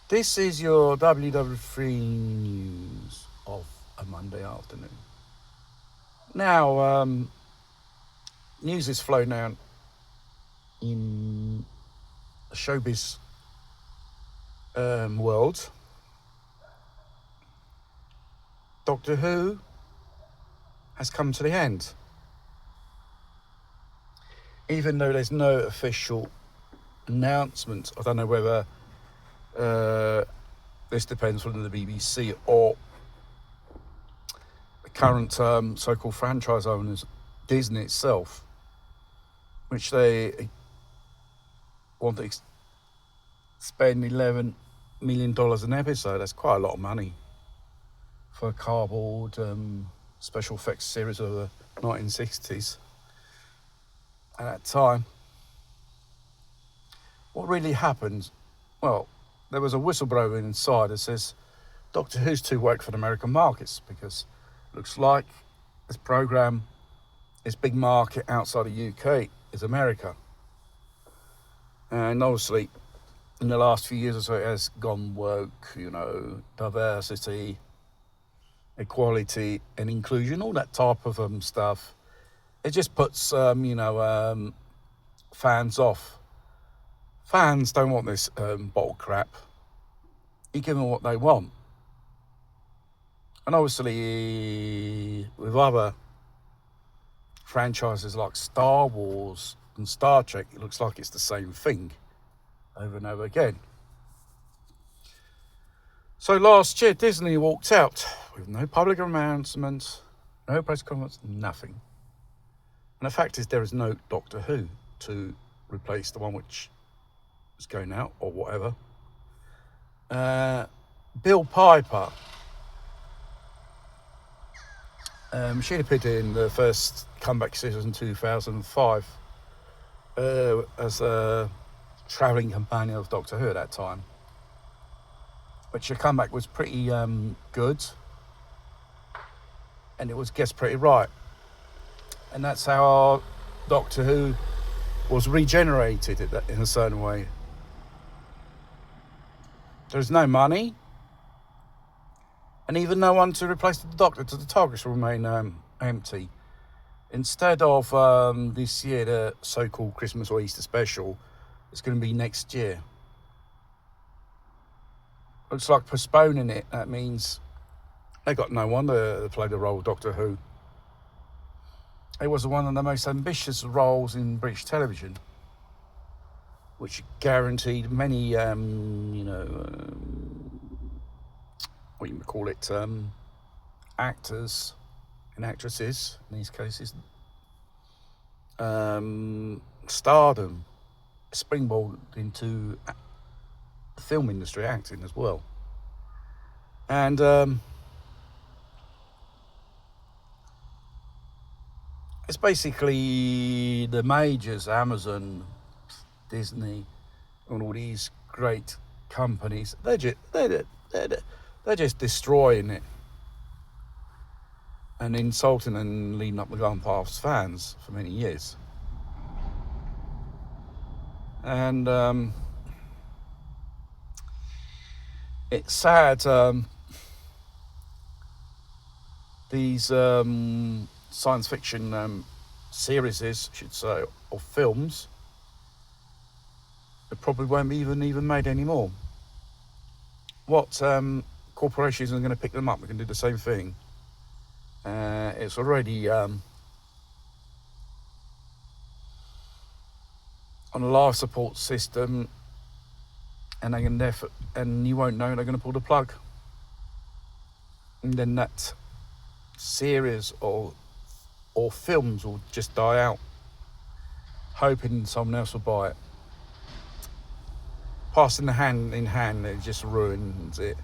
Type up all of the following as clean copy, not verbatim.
This is your WW3 news of a Monday afternoon. Now, news is flown out in the showbiz world. Doctor Who has come to the end. Even though there's no official announcement, I don't know whether this depends on the BBC or the current so-called franchise owners, Disney itself, which they want to spend $11 million an episode. That's quite a lot of money for a cardboard special effects series of the 1960s. At that time, what really happened? Well, there was a whistleblower inside that says Doctor Who's too woke for the American markets because it looks like this program, its big market outside the UK is America. And obviously, in the last few years or so, it has gone woke, diversity, equality, and inclusion, all that type of stuff. It just puts, fans off. Fans don't want this bottle crap. You give them what they want. And obviously, with other franchises like Star Wars and Star Trek, it looks like it's the same thing over and over again. So last year, Disney walked out with no public announcement, no press conference, nothing. And the fact is, there is no Doctor Who to replace the one which is going out or whatever. Bill Piper, she appeared in the first comeback series in 2005 as a travelling companion of Doctor Who at that time. Which her comeback was pretty good, and it was guessed pretty right. And that's how our Doctor Who was regenerated in a certain way. There's no money, and even no one to replace the Doctor, so the TARDIS will remain empty. Instead of this year, the so-called Christmas or Easter special, it's going to be next year. Looks like postponing it. That means they got no one to play the role of Doctor Who. It was one of the most ambitious roles in British television, which guaranteed many, what you would call it, actors and actresses in these cases, stardom, springboard into the film industry, acting as well. And it's basically the majors, Amazon, Disney, and all these great companies. They're just destroying it and insulting and leading up the garden path's fans for many years. And it's sad. These science fiction series, I should say, or films, it probably won't be even made anymore. What corporations are going to pick them up? We can do the same thing. It's already on a life support system, and they can and you won't know they're going to pull the plug, and then that series or films will just die out, hoping someone else will buy it. Passing the hand in hand, it just ruins it.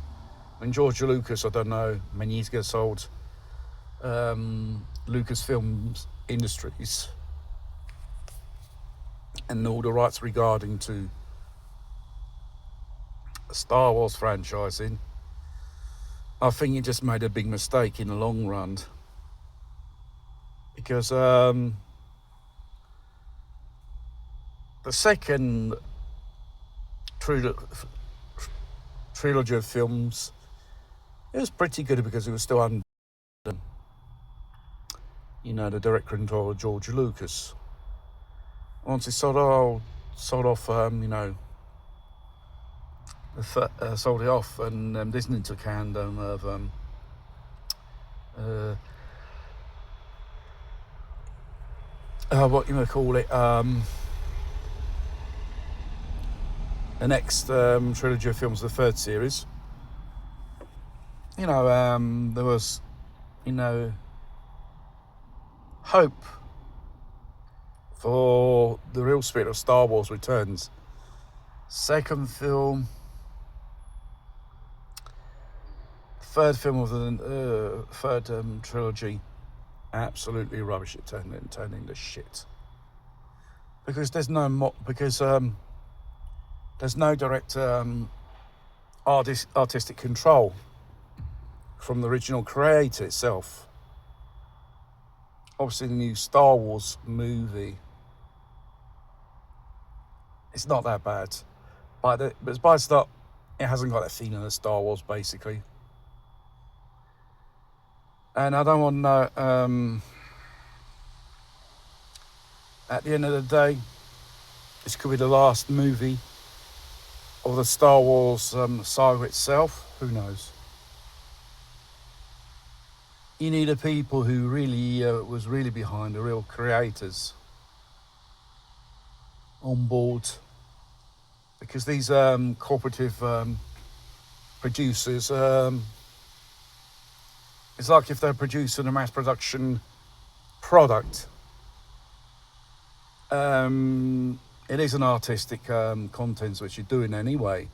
When George Lucas, I don't know, many years ago sold Lucasfilms Industries and all the rights regarding to Star Wars franchising, I think he just made a big mistake in the long run, because the trilogy of films, it was pretty good because it was still under, the direct control of George Lucas. Once he sold off, sold it off, and Disney took hand of what you may call it, the next trilogy of films, the third series. There was, hope for the real spirit of Star Wars returns. Second film, third film of the third trilogy, absolutely rubbish. It turned into shit because there's no there's no direct artistic control from the original creator itself. Obviously, the new Star Wars movie, it's not that bad, but by the start, it hasn't got that feeling of Star Wars, basically. And I don't want to know, at the end of the day, this could be the last movie of the Star Wars saga itself. Who knows? You need a people who really was really behind, the real creators on board, because these corporative producers, it's like if they're producing a mass production product. It is an artistic content which you're doing anyway,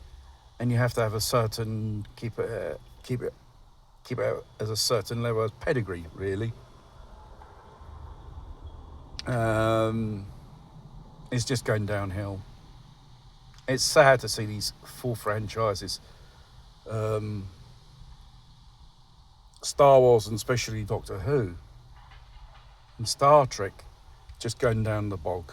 and you have to have a certain keep it as a certain level of pedigree, really. It's just going downhill. It's sad to see these full franchises, Star Wars and especially Doctor Who and Star Trek, just going down the bog.